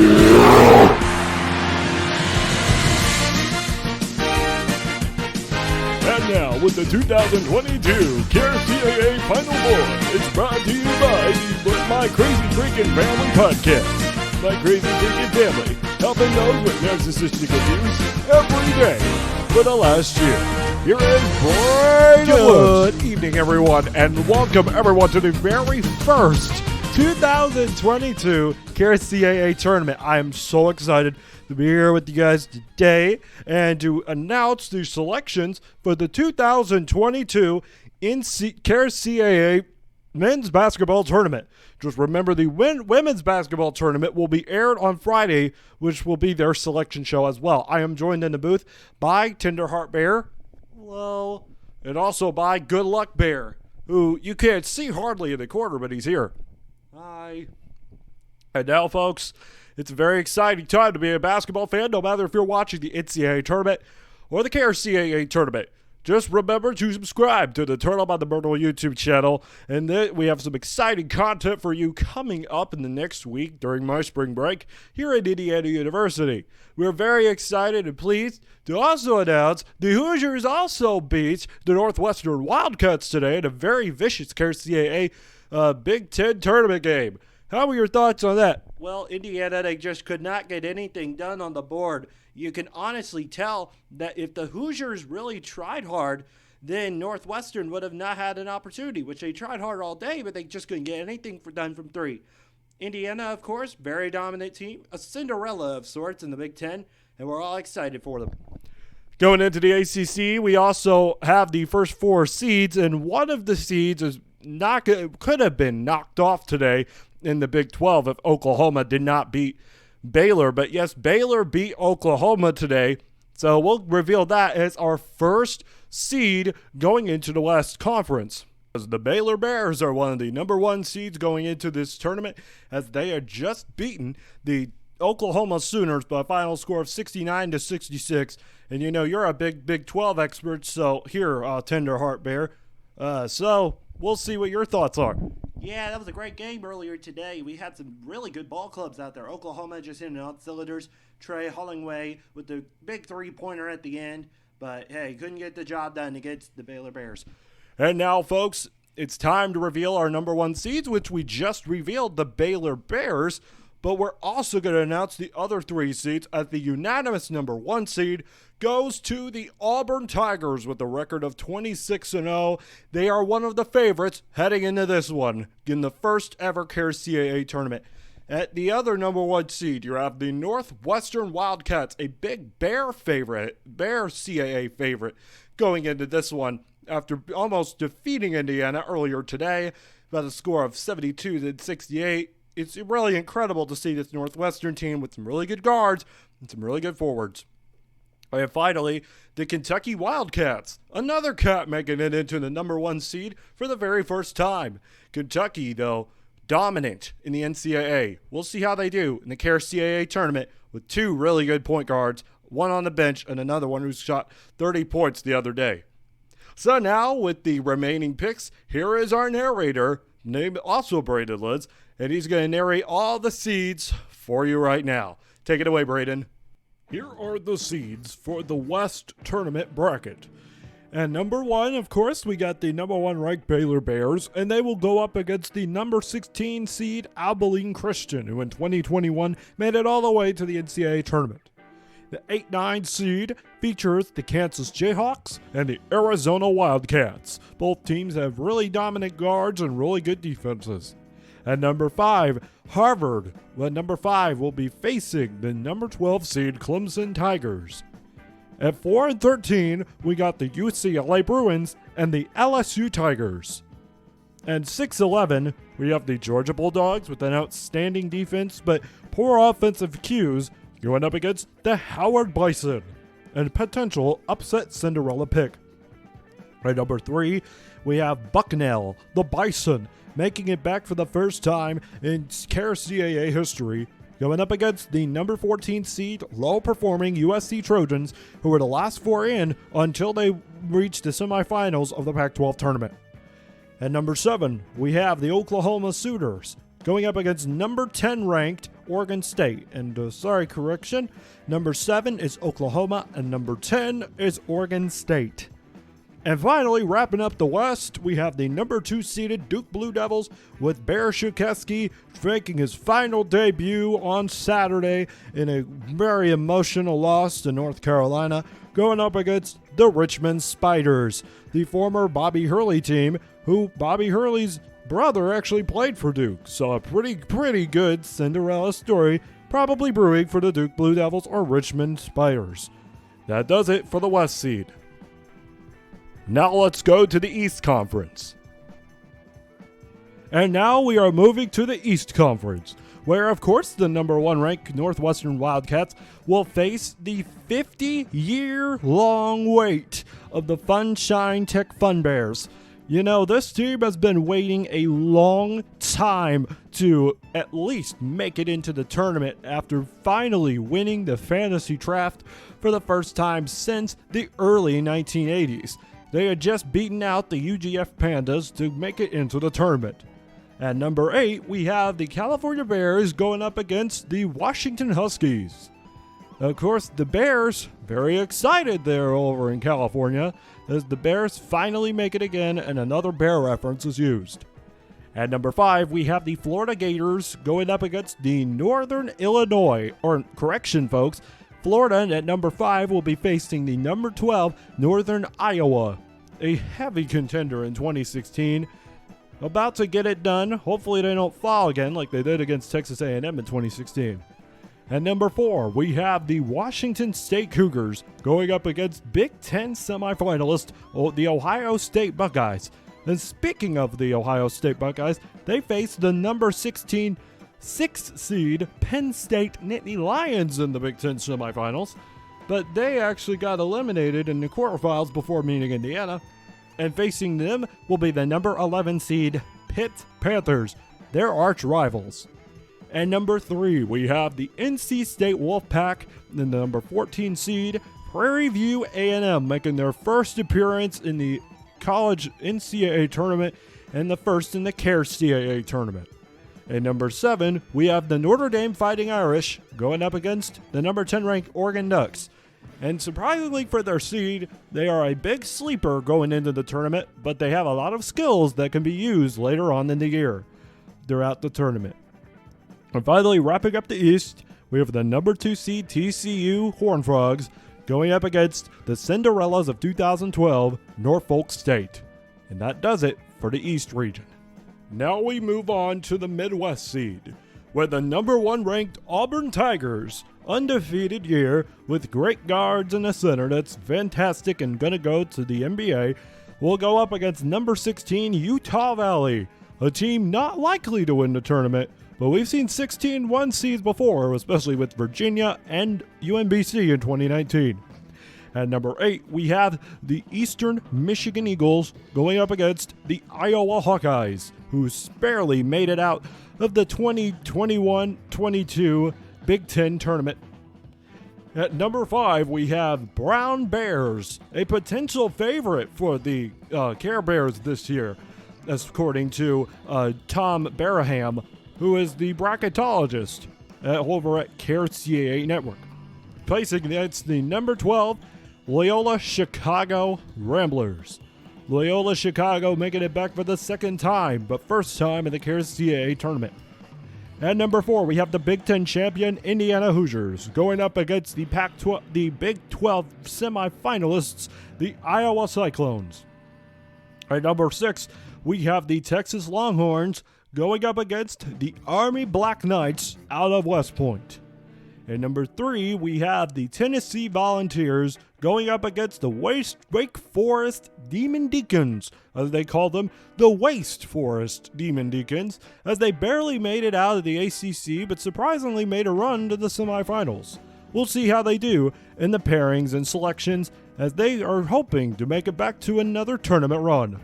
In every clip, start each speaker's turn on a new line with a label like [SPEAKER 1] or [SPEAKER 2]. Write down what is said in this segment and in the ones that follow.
[SPEAKER 1] And now, with the 2022 CARECAA Final Four, it's brought to you by my Crazy Freakin Family podcast. My Crazy Freakin Family, helping those with narcissistic abuse every day for the last year. Here is Braydyn.
[SPEAKER 2] Good evening, everyone, and welcome everyone to the very first 2022 CARECAA Tournament. I am so excited to be here with you guys today and to announce the selections for the 2022 CARECAA Men's Basketball Tournament. Just remember, the Women's Basketball Tournament will be aired on Friday, which will be their selection show as well. I am joined in the booth by Tenderheart Bear, hello, and also by Good Luck Bear, who you can't see hardly in the corner, but he's here. Hi. And now, folks, it's a very exciting time to be a basketball fan, no matter if you're watching the NCAA Tournament or the CARECAA Tournament. Just remember to subscribe to the Turtle by the Myrtle YouTube channel, and then we have some exciting content for you coming up in the next week during my spring break here at Indiana University. We're very excited and pleased to also announce the Hoosiers also beat the Northwestern Wildcats today in a very vicious CARECAA Big Ten tournament game. How were your thoughts on that?
[SPEAKER 3] Well, Indiana, they just could not get anything done on the board. You can honestly tell that if the Hoosiers really tried hard, then Northwestern would have not had an opportunity, which they tried hard all day, but they just couldn't get anything done from three. Indiana, of course, very dominant team, a Cinderella of sorts in the Big Ten, and we're all excited for them.
[SPEAKER 2] Going into the ACC, we also have the first four seeds, and one of the seeds could have been knocked off today in the Big 12 if Oklahoma did not beat Baylor. But yes, Baylor beat Oklahoma today, so we'll reveal that as our first seed going into the West Conference. As the Baylor Bears are one of the number one seeds going into this tournament, as they had just beaten the Oklahoma Sooners by a final score of 69-66. And you know, you're a big Big 12 expert, so here, Tenderheart Bear. So we'll see what your thoughts are.
[SPEAKER 3] Yeah, that was a great game earlier today. We had some really good ball clubs out there. Oklahoma just hitting on cylinders. Trey Hollingway with the big three-pointer at the end. But, hey, couldn't get the job done against the Baylor Bears.
[SPEAKER 2] And now, folks, it's time to reveal our number one seeds, which we just revealed, the Baylor Bears. But we're also going to announce the other three seeds, as the unanimous number one seed goes to the Auburn Tigers with a record of 26-0. They are one of the favorites heading into this one in the first ever CARECAA tournament. At the other number one seed, you have the Northwestern Wildcats, a big Bear CAA favorite going into this one after almost defeating Indiana earlier today by a score of 72-68. It's really incredible to see this Northwestern team with some really good guards and some really good forwards. And finally, the Kentucky Wildcats, another cat making it into the number one seed for the very first time. Kentucky, though, dominant in the NCAA. We'll see how they do in the CARECAA tournament with two really good point guards, one on the bench and another one who shot 30 points the other day. So now, with the remaining picks, here is our narrator, named also Braydyn, and he's going to narrate all the seeds for you right now. Take it away, Braydyn.
[SPEAKER 1] Here are the seeds for the West Tournament bracket. And number one, of course, we got the number one ranked Baylor Bears, and they will go up against the number 16 seed Abilene Christian, who in 2021 made it all the way to the NCAA tournament. The 8-9 seed features the Kansas Jayhawks and the Arizona Wildcats. Both teams have really dominant guards and really good defenses. At number 5, Harvard. Well, number 5 will be facing the number 12 seed Clemson Tigers. At 4 and 13, we got the UCLA Bruins and the LSU Tigers. And 6-11, we have the Georgia Bulldogs with an outstanding defense but poor offensive cues going up against the Howard Bison, and potential upset Cinderella pick. At number 3, we have Bucknell, the Bison, making it back for the first time in CARECAA history, going up against the number 14 seed, low-performing USC Trojans, who were the last four in until they reached the semifinals of the Pac-12 tournament. At number 7, we have the Oklahoma Sooners,
[SPEAKER 2] going up against number 10 ranked Oregon State. And correction, number 7 is Oklahoma and number 10 is Oregon State. And finally, wrapping up the West, we have the number 2 seeded Duke Blue Devils with Bear Shuketsky making his final debut on Saturday in a very emotional loss to North Carolina, going up against the Richmond Spiders, the former Bobby Hurley team, who Bobby Hurley's brother actually played for Duke. So a pretty good Cinderella story probably brewing for the Duke Blue Devils or Richmond Spiders. That does it for the West seed. Now let's go to the East Conference. And now we are moving to the East Conference, where of course the number 1 ranked Northwestern Wildcats will face the 50-year-long wait of the Funshine Tech Fun Bears. You know, this team has been waiting a long time to at least make it into the tournament after finally winning the fantasy draft for the first time since the early 1980s. They had just beaten out the UGF Pandas to make it into the tournament. At number 8, we have the California Bears going up against the Washington Huskies. Of course, the Bears, very excited there over in California, as the Bears finally make it again and another Bear reference is used. At number 5, we have the Florida Gators going up against the Northern Illinois, or correction folks, Florida at number 5 will be facing the number 12 Northern Iowa, a heavy contender in 2016. About to get it done. Hopefully they don't fall again like they did against Texas A&M in 2016. At number 4, we have the Washington State Cougars going up against Big Ten semifinalist, the Ohio State Buckeyes. And speaking of the Ohio State Buckeyes, they face the number 16 6th seed Penn State Nittany Lions in the Big Ten semifinals, but they actually got eliminated in the quarterfinals before meeting Indiana, and facing them will be the number 11 seed Pitt Panthers, their arch rivals. And number 3, we have the NC State Wolfpack and the number 14 seed Prairie View A&M making their first appearance in the college NCAA tournament and the first in the CARECAA tournament. At number 7, we have the Notre Dame Fighting Irish going up against the number 10 ranked Oregon Ducks. And surprisingly for their seed, they are a big sleeper going into the tournament, but they have a lot of skills that can be used later on in the year throughout the tournament. And finally, wrapping up the East, we have the number 2 seed TCU Horned Frogs going up against the Cinderellas of 2012, Norfolk State. And that does it for the East region. Now we move on to the Midwest seed, where the number 1 ranked Auburn Tigers, undefeated year with great guards and a center that's fantastic and gonna go to the NBA, will go up against number 16 Utah Valley, a team not likely to win the tournament, but we've seen 16 1 seeds before, especially with Virginia and UMBC in 2019. At number 8, we have the Eastern Michigan Eagles going up against the Iowa Hawkeyes, who barely made it out of the 2021-22 Big Ten tournament. At number 5, we have Brown Bears, a potential favorite for the CareBears this year, according to Tom Baraham, who is the bracketologist over at CareCAA Network. Placing against the number 12, Loyola Chicago Ramblers. Loyola Chicago making it back for the second time, but first time in the CareCAA tournament. At number 4, we have the Big Ten champion Indiana Hoosiers going up against the Big 12 semifinalists, the Iowa Cyclones. At number 6, we have the Texas Longhorns going up against the Army Black Knights out of West Point. At number 3, we have the Tennessee Volunteers going up against the Wake Forest Demon Deacons, as they call them, the Waste Forest Demon Deacons, as they barely made it out of the ACC but surprisingly made a run to the semifinals. We'll see how they do in the pairings and selections, as they are hoping to make it back to another tournament run.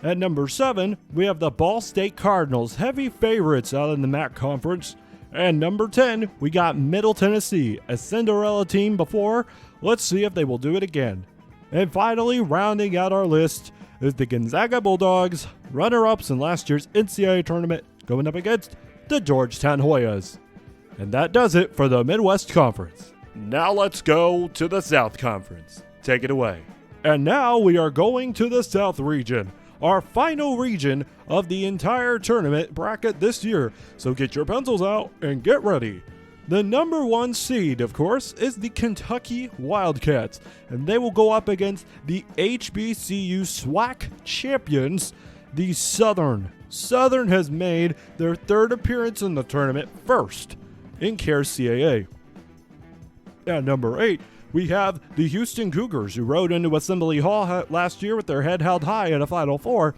[SPEAKER 2] At number 7, we have the Ball State Cardinals, heavy favorites out in the MAC Conference. And number 10, we got Middle Tennessee, a Cinderella team before. Let's see if they will do it again. And finally, rounding out our list is the Gonzaga Bulldogs, runner-ups in last year's NCAA tournament, going up against
[SPEAKER 1] the Georgetown Hoyas. And that does it for the Midwest Conference.
[SPEAKER 2] Now let's go to the South Conference. Take it away.
[SPEAKER 1] And now we are going to the South region, our final region of the entire tournament bracket this year. So get your pencils out and get ready. The number 1 seed, of course, is the Kentucky Wildcats, and they will go up against the HBCU SWAC champions, the Southern. Southern has made their 3rd appearance in the tournament, first in CARECAA. At number 8, we have the Houston Cougars, who rode into Assembly Hall last year with their head held high in a Final Four,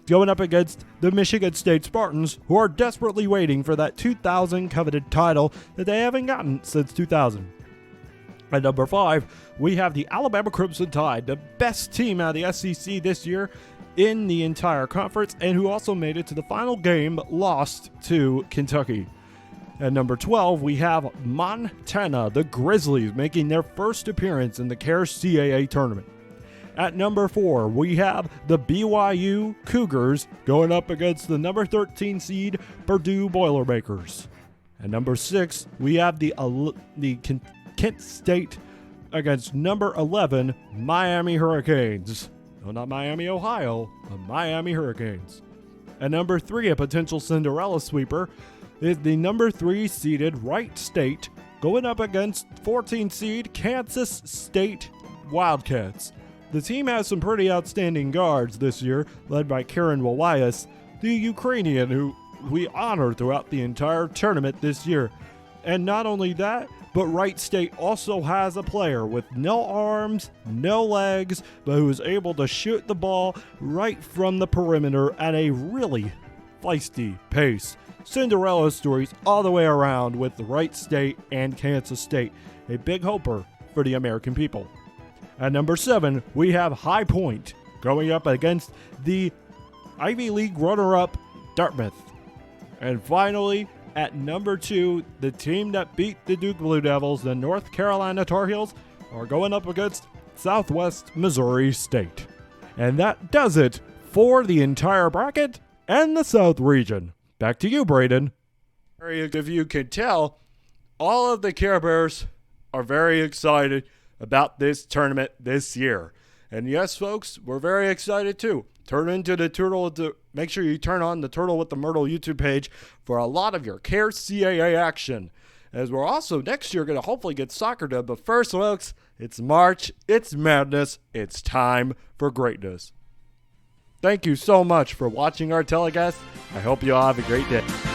[SPEAKER 1] going up against the Michigan State Spartans, who are desperately waiting for that 2000 coveted title that they haven't gotten since 2000. At number 5, we have the Alabama Crimson Tide, the best team out of the SEC this year in the entire conference, and who also made it to the final game, but lost to Kentucky. At number 12, we have Montana, the Grizzlies, making their first appearance in the CARECAA tournament. At number 4, we have the Byu Cougars going up against the number 13 seed Purdue Boilermakers. At number 6, we have the Kent State against number 11 Miami Hurricanes. No, not Miami, Ohio, but Miami Hurricanes. At number 3, a potential Cinderella sweeper is the number 3 seeded Wright State going up against 14 seed Kansas State Wildcats. The team has some pretty outstanding guards this year, led by Karen Walias, the Ukrainian who we honor throughout the entire tournament this year. And not only that, but Wright State also has a player with no arms, no legs, but who is able to shoot the ball right from the perimeter at a really feisty pace. Cinderella stories all the way around with Wright State and Kansas State, a big hoper for the American people. At number 7, we have High Point going up against the Ivy League runner-up Dartmouth. And finally, at number 2, the team that beat the Duke Blue Devils, the North Carolina Tar Heels, are going up against Southwest Missouri State. And that does it for the entire bracket and the South region. Back to you, Braydyn.
[SPEAKER 2] If you can tell, all of the CareBears are very excited about this tournament this year. And yes, folks, we're very excited too. Make sure you turn on the Turtle with the Myrtle YouTube page for a lot of your CareCAA action. As we're also next year going to hopefully get soccer done. But first, folks, it's March, it's madness, it's time for greatness. Thank you so much for watching our telecast. I hope you all have a great day.